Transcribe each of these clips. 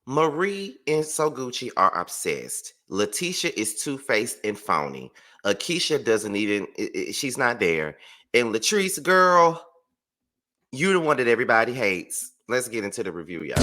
Marie and Soguchi are obsessed. Letitia is two-faced and phony. Akeisha doesn't even, she's not there. And Latrice, girl, you the one that everybody hates. Let's get into the review, y'all.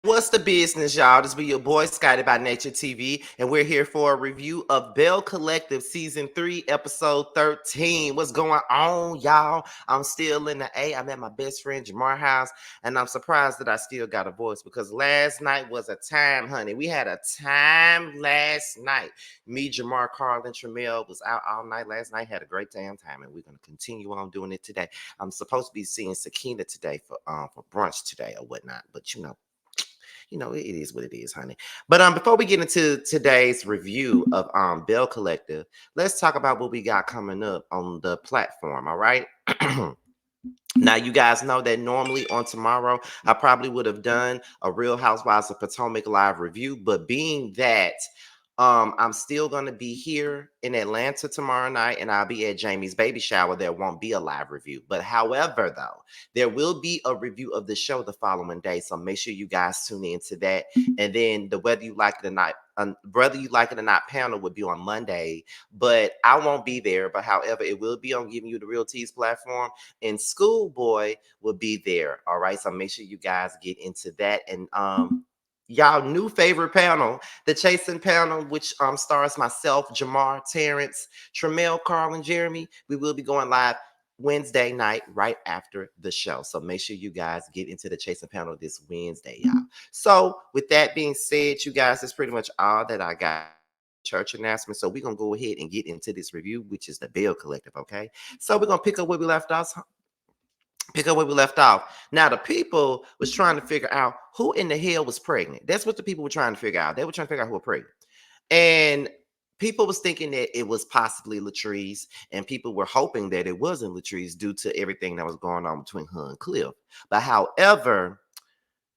What's the business, y'all? This be your boy Scotty by Nature TV, and we're here for a review of Belle Collective Season 3, Episode 13. What's going on, y'all? I'm still in the A. I'm at my best friend Jamar's house, and I'm surprised that I still got a voice because last night was a time, honey. We had a time last night. Me, Jamar, Carl, and Tramel was out all night last night. Had a great damn time, and we're going to continue on doing it today. I'm supposed to be seeing Sakina today for brunch today or whatnot, but it is what it is, honey. But before we get into today's review of Belle Collective, let's talk about what we got coming up on the platform. All right. Now, you guys know that normally on tomorrow, I probably would have done a Real Housewives of Potomac live review, but being that I'm still going to be here in Atlanta tomorrow night, and I'll be at Jamie's baby shower. There won't be a live review. But however, though, there will be a review of the show the following day. So make sure you guys tune into that. And then the whether you like it or not panel would be on Monday. But I won't be there. But however, it will be on Giving You the Real Teas platform. And Schoolboy will be there. All right. So make sure you guys get into that. And y'all new favorite panel, the Chasing panel, which stars myself, Jamar, Terrence, Tramel, Carl, and Jeremy. We will be going live Wednesday night right after the show. So make sure you guys get into the Chasing panel this Wednesday, y'all. So with that being said, you guys, that's pretty much all that I got. Church announcement. So we're gonna go ahead and get into this review, which is the Belle Collective. Okay. So we're gonna pick up where we left off. Now, the people was trying to figure out who in the hell was pregnant. That's what the people were trying to figure out. They were trying to figure out who was pregnant. And people was thinking that it was possibly Latrice, and people were hoping that it wasn't Latrice due to everything that was going on between her and Cliff. But however,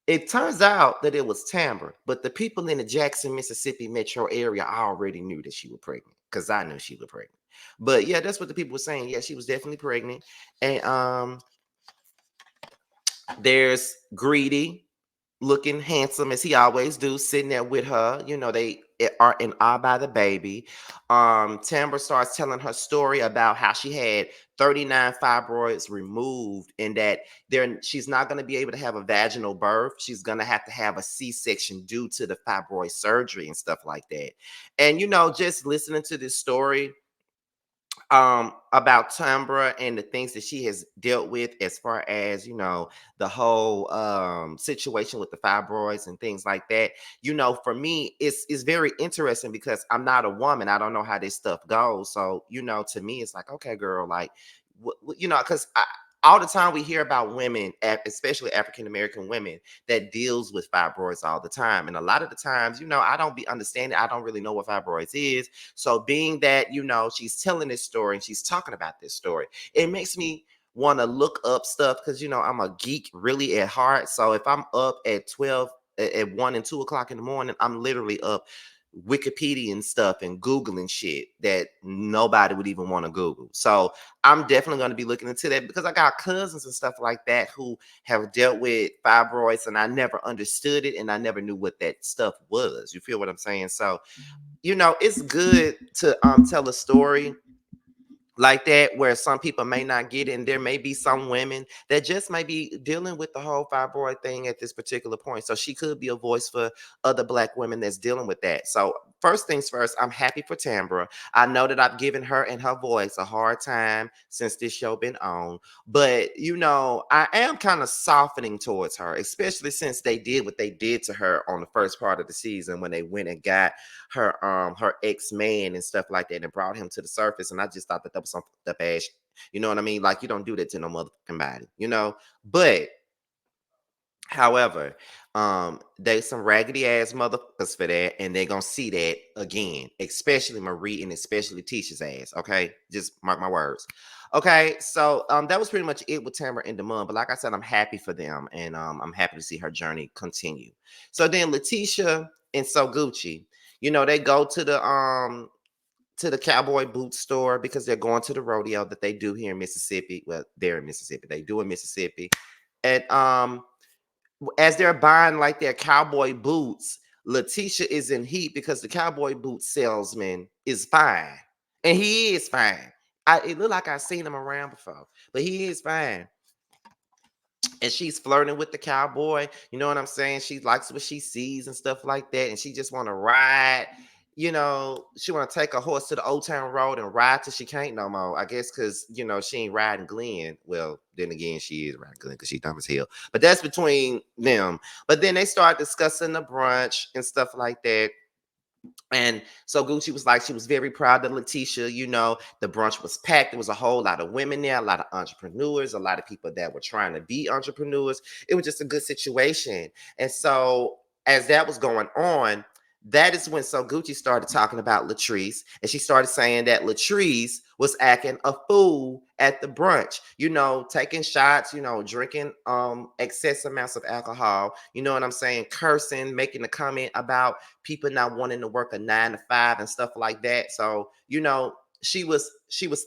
it turns out that it was Tambra. But the people in the Jackson, Mississippi metro area already knew that she was pregnant because I knew she was pregnant. But yeah, that's what the people were saying. Yeah, she was definitely pregnant. And there's Greedy, looking handsome as he always do, sitting there with her. They are in awe by the baby. Tambra starts telling her story about how she had 39 fibroids removed, and that she's not going to be able to have a vaginal birth. She's going to have a C-section due to the fibroid surgery and stuff like that. And just listening to this story about Tambra and the things that she has dealt with as far as the whole situation with the fibroids and things like that. For me, it's very interesting because I'm not a woman. I don't know how this stuff goes. So to me it's like, okay, girl, like because all the time we hear about women, especially African American women, that deals with fibroids all the time. And a lot of the times, I don't be understanding. I don't really know what fibroids is. So being that, she's telling this story and she's talking about this story, it makes me want to look up stuff because, I'm a geek really at heart. So if I'm up at 12, at 1 and 2 o'clock in the morning, I'm literally up Wikipedia and stuff and Googling shit that nobody would even want to Google. So I'm definitely going to be looking into that because I got cousins and stuff like that who have dealt with fibroids, and I never understood it and I never knew what that stuff was. You feel what I'm saying? So, it's good to tell a story like that where some people may not get it, and there may be some women that just might be dealing with the whole fibroid thing at this particular point. So she could be a voice for other Black women that's dealing with that. So first things first, I'm happy for Tambra. I know that I've given her and her voice a hard time since this show been on, but I am kind of softening towards her, especially since they did what they did to her on the first part of the season when they went and got her ex-man and stuff like that and brought him to the surface. And I just thought that was some fucked up ass. You know what I mean? Like, you don't do that to no motherfucking body. But however, they some raggedy ass motherfuckers for that, and they're gonna see that again, especially Marie and especially Tisha's ass. Okay, just mark my words. Okay, so that was pretty much it with Tamara and Damon. But like I said, I'm happy for them, and I'm happy to see her journey continue. So then Letitia and so Gucci, they go to the cowboy boot store because they're going to the rodeo that they do here in Mississippi. Well, they're in Mississippi. They do in Mississippi. And as they're buying like their cowboy boots, Letitia is in heat because the cowboy boot salesman is fine. And he is fine. It looked like I've seen him around before, but he is fine. And she's flirting with the cowboy. You know what I'm saying? She likes what she sees and stuff like that. And she just want to ride. She want to take a horse to the Old Town Road and ride till she can't no more. I guess because, she ain't riding Glenn. Well, then again, she is riding Glenn because she's dumb as hell. But that's between them. But then they start discussing the brunch and stuff like that. And so Gucci was like, she was very proud of Letitia. The brunch was packed. There was a whole lot of women there, a lot of entrepreneurs, a lot of people that were trying to be entrepreneurs. It was just a good situation. And so as that was going on, that is when So Gucci started talking about Latrice, and she started saying that Latrice was acting a fool at the brunch, taking shots, drinking excess amounts of alcohol, you know what I'm saying, cursing, making a comment about people not wanting to work a 9 to 5 and stuff like that. So, she was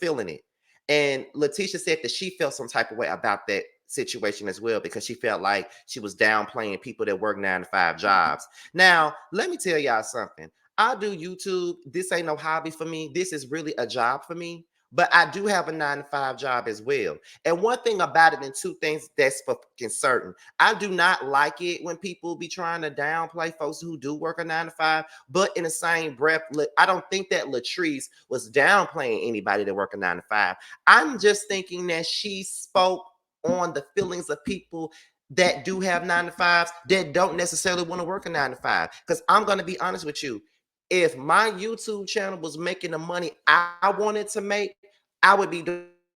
feeling it. And Letitia said that she felt some type of way about that situation as well because she felt like she was downplaying people that work 9 to 5 jobs. Now, let me tell y'all something. I do YouTube. This ain't no hobby for me. This is really a job for me. But I do have a 9 to 5 job as well. And one thing about it, and two things that's fucking certain. I do not like it when people be trying to downplay folks who do work a 9 to 5. But in the same breath, I don't think that Latrice was downplaying anybody that work a 9 to 5. I'm just thinking that she spoke on the feelings of people that do have 9 to 5s that don't necessarily want to work a 9 to 5. Because I'm going to be honest with you. If my YouTube channel was making the money I wanted to make, I would be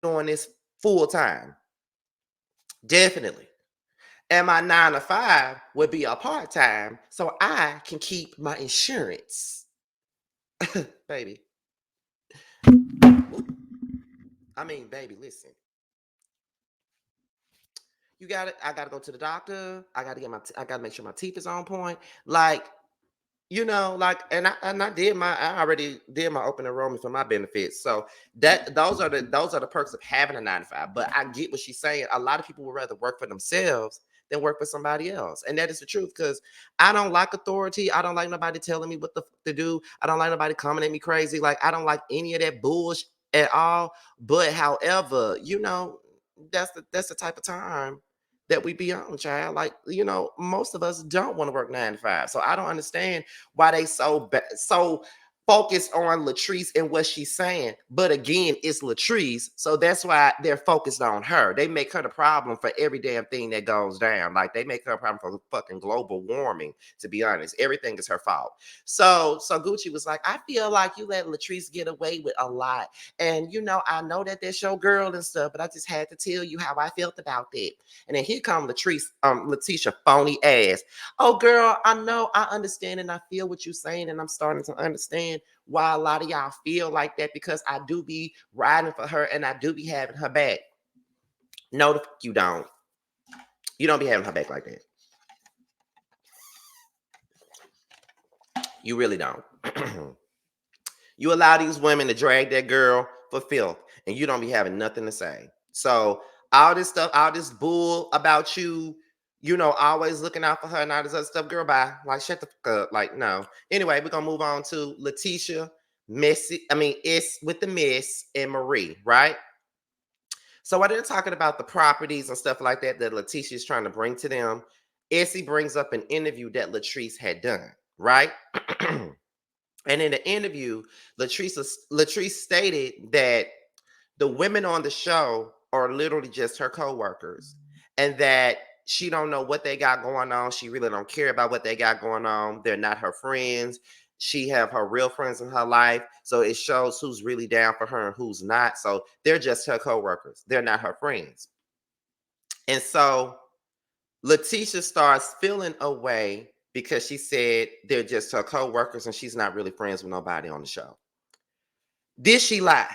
doing this full time. Definitely. And my 9 to 5 would be a part time so I can keep my insurance. Baby. Baby, listen. I gotta go to the doctor. I gotta make sure my teeth is on point. Like, and I did I already did my open enrollment for my benefits. So those are the perks of having a 9 to 5. But I get what she's saying. A lot of people would rather work for themselves than work for somebody else. And that is the truth. Because I don't like authority. I don't like nobody telling me what the fuck to do. I don't like nobody coming at me crazy. Like, I don't like any of that bullshit at all. But however, that's the type of time that we be on, child. Like, most of us don't want to work 9 to 5. So I don't understand why they so focused on Latrice and what she's saying. But again, it's Latrice, so that's why they're focused on her. They make her the problem for every damn thing that goes down. Like, they make her a problem for fucking global warming, to be honest. Everything is her fault. So Gucci was like, I feel like you let Latrice get away with a lot. And I know that that's your girl and stuff, but I just had to tell you how I felt about that. And then here come Letitia phony ass. Oh, girl, I know, I understand, and I feel what you're saying, and I'm starting to understand why a lot of y'all feel like that because I do be riding for her and I do be having her back. No, the fuck you don't. You don't be having her back like that. You really don't. You allow these women to drag that girl for filth, and you don't be having nothing to say. So all this stuff, all this bull about you, always looking out for her and all this other stuff, girl, bye. Like, shut the fuck up. Like, no. Anyway, we're gonna move on to Letitia, it's with the Miss and Marie, right? So while they're talking about the properties and stuff like that Letitia is trying to bring to them, Essie brings up an interview that Latrice had done, right? And in the interview, Latrice stated that the women on the show are literally just her coworkers, and that she don't know what they got going on. She really don't care about what they got going on. They're not her friends. She have her real friends in her life, so it shows who's really down for her and who's not. So they're just her coworkers. They're not her friends. And so Letitia starts feeling away because she said they're just her co-workers and she's not really friends with nobody on the show. Did she lie?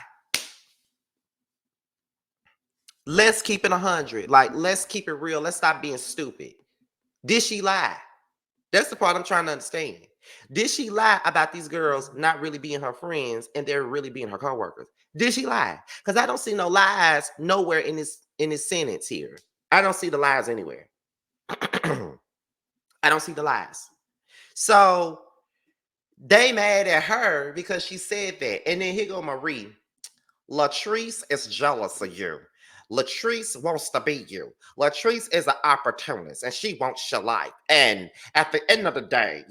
Let's keep it 100. Like, let's keep it real. Let's stop being stupid. Did she lie? That's the part I'm trying to understand. Did she lie about these girls not really being her friends and they're really being her coworkers? Did she lie? Because I don't see no lies nowhere in this sentence here. I don't see the lies anywhere. I don't see the lies. So they mad at her because she said that. And then here go Marie. Latrice is jealous of you. Latrice wants to be you. Latrice is an opportunist and she wants your life. And at the end of the day,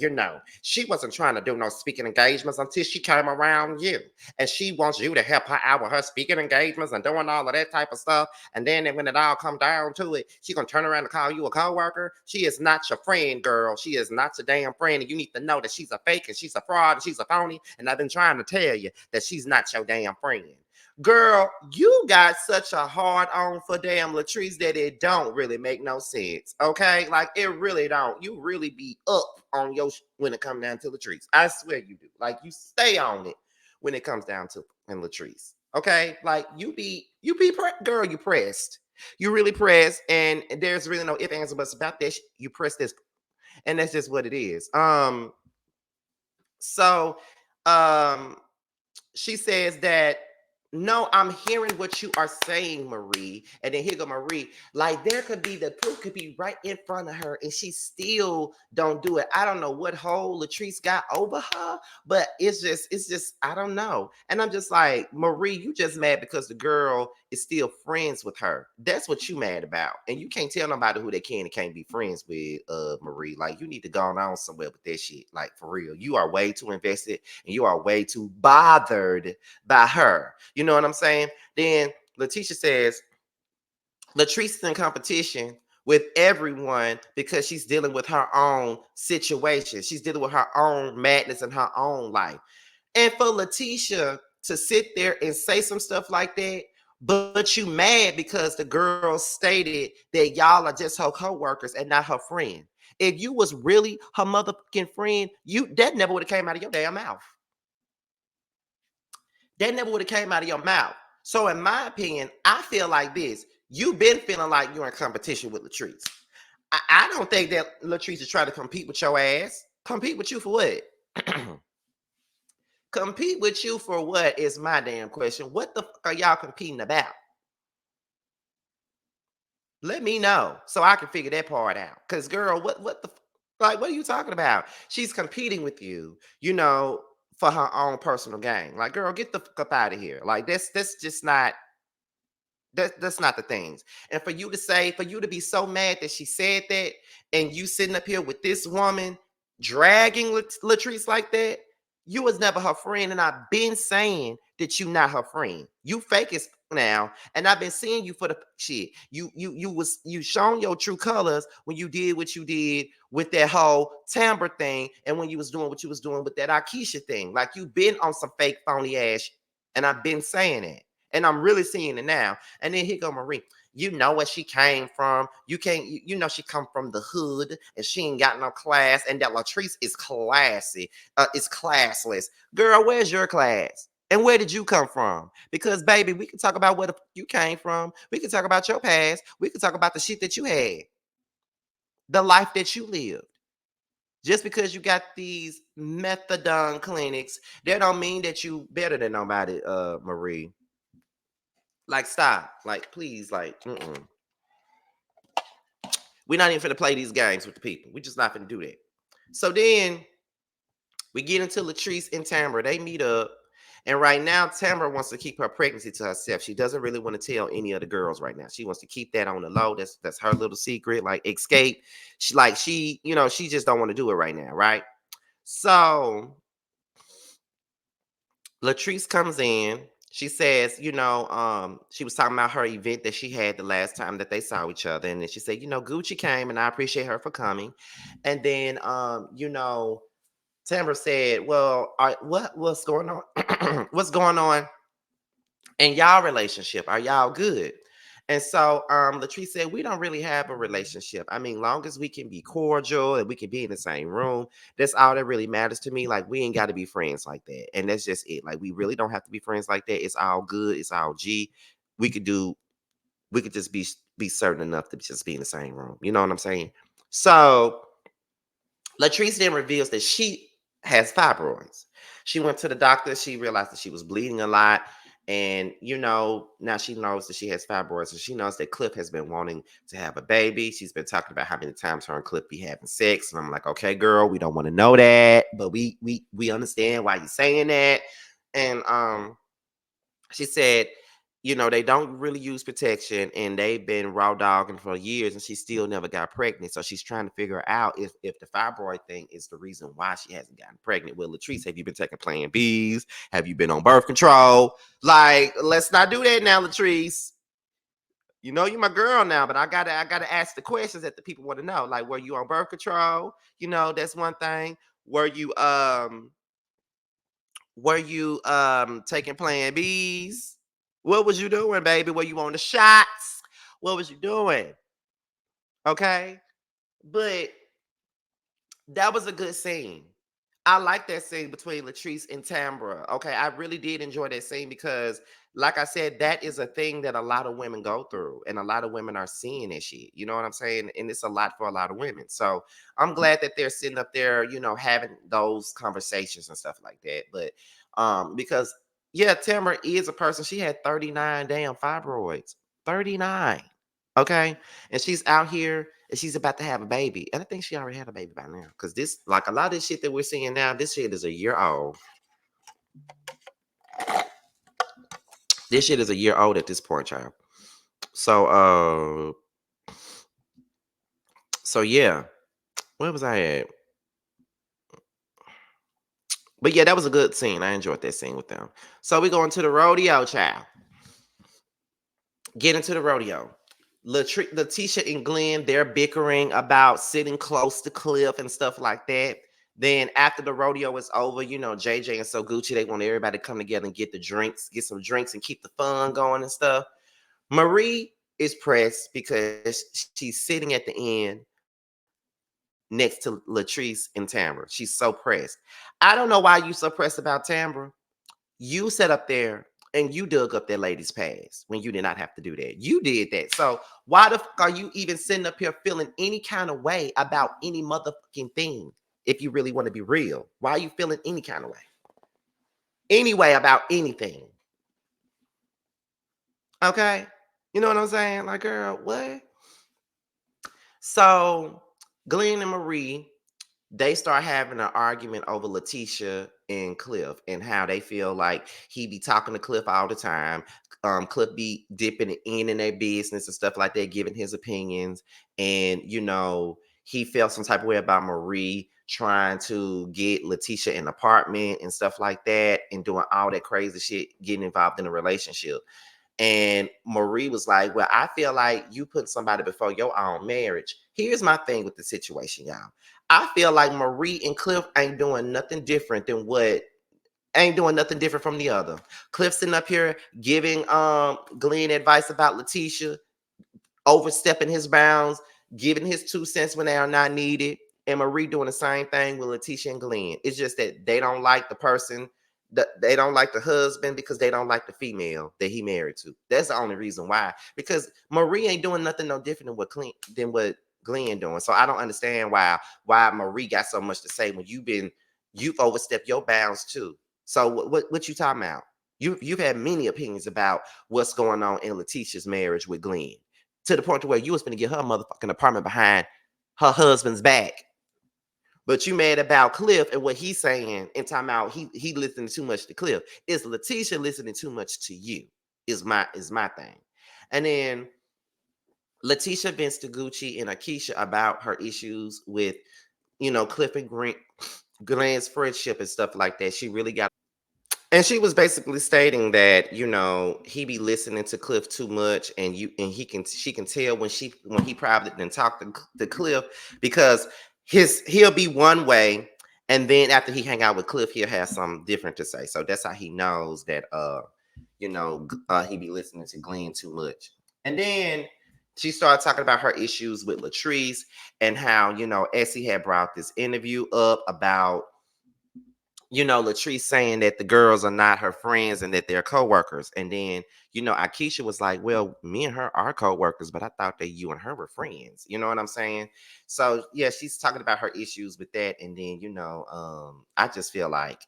she wasn't trying to do no speaking engagements until she came around you. And she wants you to help her out with her speaking engagements and doing all of that type of stuff. And then when it all come down to it, she gonna turn around and call you a coworker. She is not your friend, girl. She is not your damn friend. And you need to know that she's a fake and she's a fraud and she's a phony. And I've been trying to tell you that she's not your damn friend. Girl, you got such a hard on for damn Latrice that it don't really make no sense. Okay, like it really don't. You really be up on your when it comes down to Latrice. I swear you do. Like you stay on it when it comes down to and Latrice. Okay, like girl, you pressed. You really pressed, and there's really no if ands or buts about this. You press this, and that's just what it is. So, um, she says that no, I'm hearing what you are saying, Marie. And then here go Marie. Like there could be the proof could be right in front of her, and she still don't do it. I don't know what hole Latrice got over her, but it's just, I don't know. And I'm just like, Marie, you just mad because the girl is still friends with her. That's what you mad about. And you can't tell nobody who they can and can't be friends with, Marie. Like you need to go on somewhere with that shit. Like for real. You are way too invested and you are way too bothered by her. You know what I'm saying? Then Letitia says, Latrice is in competition with everyone because she's dealing with her own situation. She's dealing with her own madness in her own life. And for Letitia to sit there and say some stuff like that, but you mad because the girl stated that y'all are just her co-workers and not her friend. If you was really her motherfucking friend, that never would have came out of your damn mouth. That never would have came out of your mouth. So in my opinion, I feel like this. You've been feeling like you're in competition with Latrice. I don't think that Latrice is trying to compete with your ass. Compete with you for what? Compete with you for what is my damn question. What the fuck are y'all competing about? Let me know so I can figure that part out. Cause girl, what the like what are you talking about? She's competing with you, for her own personal gain. Like, girl, get the fuck up out of here. Like that's just not that's not the things. And for you to be so mad that she said that, and you sitting up here with this woman dragging Latrice like that, you was never her friend. And I've been saying that you not her friend. You fake as now, and I've been seeing you for the shit. You shown your true colors when you did what you did with that whole Tambra thing, and when you was doing what you was doing with that Akeisha thing. Like you've been on some fake phony ass, and I've been saying it. And I'm really seeing it now. And then here go Marie. You know where she came from. You can't, you know she come from the hood and she ain't got no class. And that Latrice is classy, is classless. Girl, where's your class? And where did you come from? Because baby, we can talk about where you came from. We can talk about your past. We can talk about the shit that you had, the life that you lived. Just because you got these methadone clinics, that don't mean that you better than nobody, Marie. Like, stop. Like, please, like, we're not even finna play these games with the people. We're just not finna do that. So then we get into Latrice and Tambra. They meet up. And right now, Tambra wants to keep her pregnancy to herself. She doesn't really want to tell any of the girls right now. She wants to keep that on the low. That's her little secret, like escape. She just don't want to do it right now, right? So Latrice comes in. She says, she was talking about her event that she had the last time that they saw each other. And then she said, Gucci came and I appreciate her for coming. And then, Tamara said, well, what's going on? What's going on in y'all relationship? Are y'all good? And so Latrice said, we don't really have a relationship. I mean, long as we can be cordial and we can be in the same room, that's all that really matters to me. Like, we ain't got to be friends like that. And that's just it. Like, we really don't have to be friends like that. It's all good. It's all G. We could just be certain enough to just be in the same room. You know what I'm saying? So Latrice then reveals that has fibroids. She went to the doctor. She realized that she was bleeding a lot. And, now she knows that she has fibroids. And she knows that Cliff has been wanting to have a baby. She's been talking about how many times her and Cliff be having sex. And I'm like, okay, girl, we don't want to know that. But we understand why you're saying that. And she said, they don't really use protection and they've been raw dogging for years and she still never got pregnant. So she's trying to figure out if the fibroid thing is the reason why she hasn't gotten pregnant. Well, Latrice, have you been taking Plan Bs? Have you been on birth control? Like, let's not do that now, Latrice. You're my girl now, but I gotta ask the questions that the people want to know. Like, were you on birth control? That's one thing. Were you taking Plan Bs? What was you doing, baby? Were you on the shots? What was you doing? Okay. But that was a good scene. I like that scene between Latrice and Tambra. Okay. I really did enjoy that scene because, like I said, that is a thing that a lot of women go through, and a lot of women are seeing this shit. You know what I'm saying? And it's a lot for a lot of women. So I'm glad that they're sitting up there, having those conversations and stuff like that. But because yeah, Tamara is a person, she had 39 damn fibroids. 39. Okay. And she's out here and she's about to have a baby. And I think she already had a baby by now. Because this, like a lot of this shit that we're seeing now, this shit is a year old. This shit is a year old at this point, child. So yeah. Where was I at? But yeah, that was a good scene. I enjoyed that scene with them. So we going to the rodeo, child. Get into the rodeo. Letitia and Glenn, they're bickering about sitting close to Cliff and stuff like that. Then after the rodeo is over, JJ and So Gucci, they want everybody to come together and get some drinks and keep the fun going and stuff. Marie is pressed because she's sitting at the end next to Latrice and Tambra. She's so pressed. I don't know why you so pressed about Tambra. You sat up there and you dug up that lady's past when you did not have to do that. You did that. So why the fuck are you even sitting up here feeling any kind of way about any motherfucking thing? If you really want to be real, why are you feeling any kind of way? Anyway, about anything. Okay. You know what I'm saying? Like, girl, what? So Glenn and Marie, they start having an argument over Letitia and Cliff and how they feel like he be talking to Cliff all the time. Cliff be dipping in their business and stuff like that, giving his opinions. And, he felt some type of way about Marie trying to get Letitia an apartment and stuff like that and doing all that crazy shit, getting involved in a relationship. And Marie was like, well, I feel like you put somebody before your own marriage. Here's my thing with the situation, y'all. I feel like Marie and Cliff ain't doing nothing different from the other. Cliff sitting up here giving Glenn advice about Letitia, overstepping his bounds, giving his 2 cents when they are not needed. And Marie doing the same thing with Letitia and Glenn. It's just that they don't like the person, they don't like the husband because they don't like the female that he married to. That's the only reason why. Because Marie ain't doing nothing no different than what Glenn doing. So I don't understand why Marie got so much to say when you've overstepped your bounds too. So what you talking about? You've had many opinions about what's going on in Letitia's marriage with Glenn, to the point to where you was going to get her motherfucking apartment behind her husband's back. But you mad about Cliff and what he's saying and talking about he listening too much to Cliff. Is Letitia listening too much to you? Is my thing. And then Letitia vents to Gucci and Akeisha about her issues with, Cliff and Glenn's friendship and stuff like that. She really got. And she was basically stating that, he be listening to Cliff too much, and she can tell when he probably didn't talk to Cliff, because he'll be one way, and then after he hang out with Cliff, he'll have something different to say. So that's how he knows that he be listening to Glenn too much. And then she started talking about her issues with Latrice and how, Essie had brought this interview up about Latrice saying that the girls are not her friends and that they're coworkers. And then, Akeisha was like, well, me and her are coworkers, but I thought that you and her were friends. You know what I'm saying? So yeah, she's talking about her issues with that. And then, I just feel like,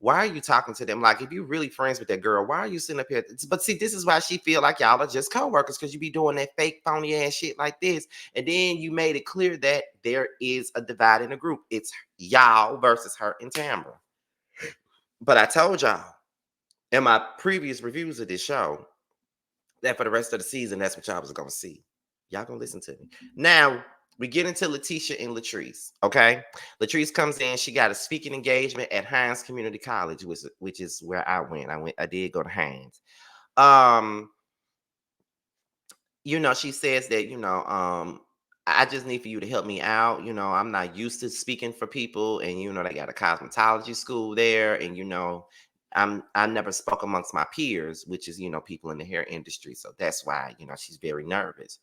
why are you talking to them? Like, if you're really friends with that girl, why are you sitting up here? But see, this is why she feel like y'all are just coworkers, because you be doing that fake phony ass shit like this. And then you made it clear that there is a divide in the group. It's y'all versus her and Tambra. But I told y'all in my previous reviews of this show that for the rest of the season, that's what y'all was gonna see. Y'all gonna listen to me. Now we get into Letitia and Latrice. Okay, Latrice comes in. She got a speaking engagement at Hines Community College, which is where I went. I did go to Hines. Um, she says that, I just need for you to help me out. I'm not used to speaking for people, and they got a cosmetology school there, and I never spoke amongst my peers, which is, people in the hair industry. So that's why, she's very nervous.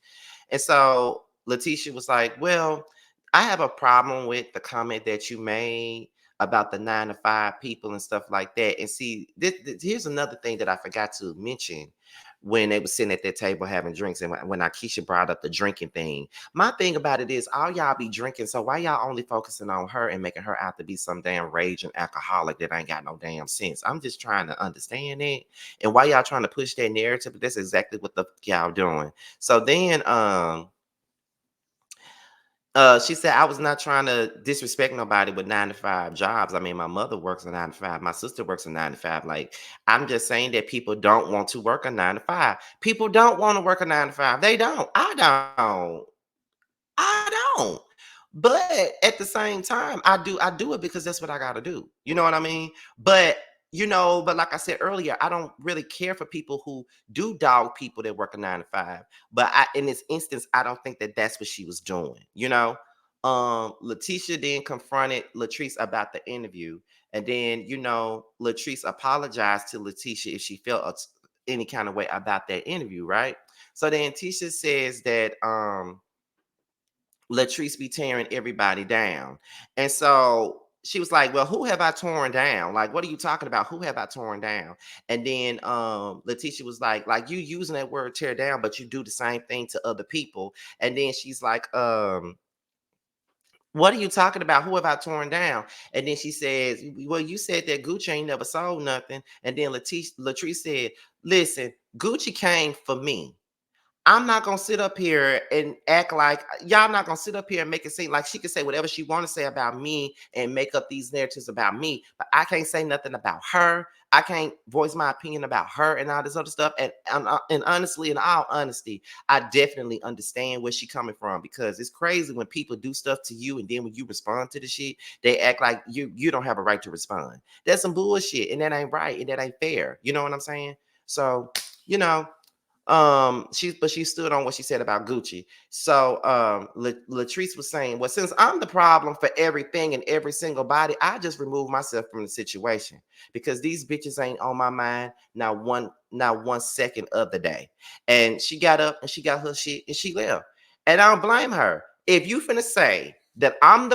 And so Letitia was like, well, I have a problem with the comment that you made about the 9 to 5 people and stuff like that. And see, here's another thing that I forgot to mention when they were sitting at that table having drinks, and when Akeisha brought up the drinking thing. My thing about it is, all y'all be drinking, so why y'all only focusing on her and making her out to be some damn raging alcoholic that ain't got no damn sense? I'm just trying to understand it. And why y'all trying to push that narrative? But that's exactly what the fuck y'all doing. So then she said, I was not trying to disrespect nobody with 9 to 5 jobs. I mean, my mother works a 9 to 5. My sister works a 9 to 5. Like, I'm just saying that people don't want to work a 9 to 5. People don't want to work a 9 to 5. They don't. I don't. I don't. But at the same time, I do it because that's what I gotta do. You know what I mean? But but like I said earlier, I don't really care for people who do dog people that work a 9 to 5. But in this instance, I don't think that that's what she was doing. Letitia then confronted Latrice about the interview, and then Latrice apologized to Letitia if she felt any kind of way about that interview, right? So then Tisha says that Latrice be tearing everybody down. And so she was like, well, who have I torn down? Like, what are you talking about? Who have I torn down? And then Letitia was like you using that word tear down, but you do the same thing to other people. And then she's like, what are you talking about? Who have I torn down? And then she says, well, you said that Gucci ain't never sold nothing. And then Latrice said, listen, Gucci came for me. I'm not gonna sit up here and act like y'all not gonna sit up here and make it seem like she can say whatever she want to say about me and make up these narratives about me, but I can't say nothing about her. I can't voice my opinion about her and all this other stuff. And honestly, in all honesty, I definitely understand where she coming from, because it's crazy when people do stuff to you and then when you respond to the shit, they act like you don't have a right to respond. That's some bullshit, and that ain't right, and that ain't fair. You know what I'm saying? So, you know, she stood on what she said about Gucci. So Latrice was saying, well, since I'm the problem for everything and every single body, I just remove myself from the situation, because these bitches ain't on my mind not one second of the day. And she got up and she got her shit and she left. And I don't blame her. If you finna say that I'm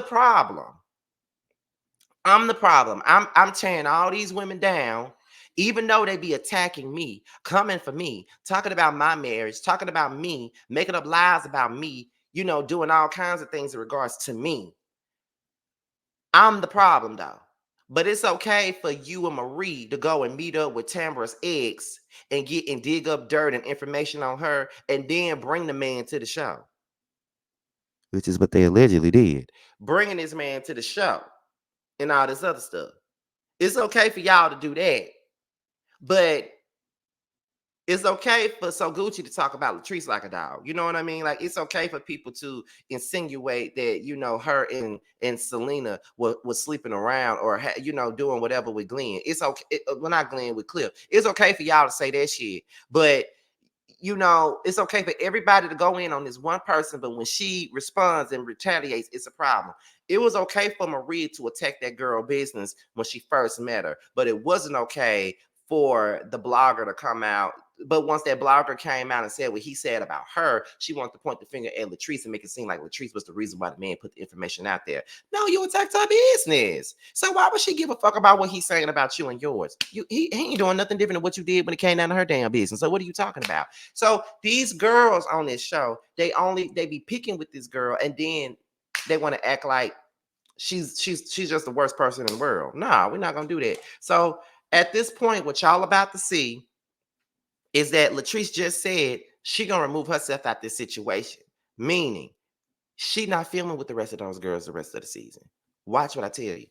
tearing all these women down, even though they be attacking me, coming for me, talking about my marriage, talking about me, making up lies about me, doing all kinds of things in regards to me. I'm the problem though. But it's okay for you and Marie to go and meet up with Tambra's ex and get and dig up dirt and information on her and then bring the man to the show. Which is what they allegedly did. Bringing this man to the show and all this other stuff. It's okay for y'all to do that. But it's okay for So Gucci to talk about Latrice like a dog. You know what I mean? Like, it's okay for people to insinuate that, her and Selena was sleeping around or, doing whatever with Glenn. It's okay. Well, not Glenn, with Cliff. It's okay for y'all to say that shit. But, it's okay for everybody to go in on this one person. But when she responds and retaliates, it's a problem. It was okay for Maria to attack that girl business when she first met her. But it wasn't okay for the blogger to come out But once that blogger came out and said what he said about her, she wanted to point the finger at Latrice and make it seem like Latrice was the reason why the man put the information out there. No, you attacked her business. So why would she give a fuck about what he's saying about you and yours? He ain't doing nothing different than what you did when it came down to her damn business. So what are you talking about? So these girls on this show, they be picking with this girl, and then they want to act like she's just the worst person in the world. Nah, we're not gonna do that. So at this point, what y'all about to see is that Latrice just said she gonna remove herself out this situation, meaning she not filming with the rest of those girls the rest of the season. Watch what I tell you.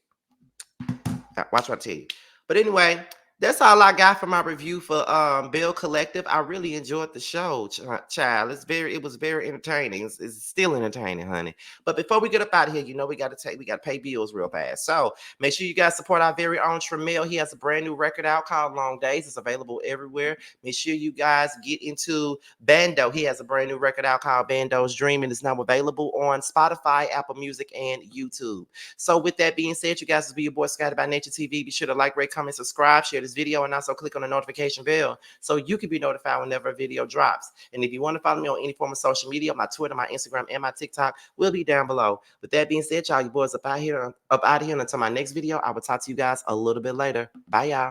Watch what I tell you. But anyway, that's all I got for my review for Belle Collective. I really enjoyed the show, child. It was very entertaining. It's still entertaining, honey. But before we get up out of here, you know we gotta pay bills real fast. So make sure you guys support our very own Tremel. He has a brand new record out called Long Days. It's available everywhere. Make sure you guys get into Bando. He has a brand new record out called Bando's Dream, and it's now available on Spotify, Apple Music, and YouTube. So with that being said, you guys, this be your boy Scotty by Nature TV. Be sure to like, rate, comment, subscribe, share this video, and also click on the notification bell so you can be notified whenever a video drops. And if you want to follow me on any form of social media, my Twitter, my Instagram, and my TikTok will be down below. With that being said, y'all, you boys up out here, and until my next video, I will talk to you guys a little bit later. Bye, y'all.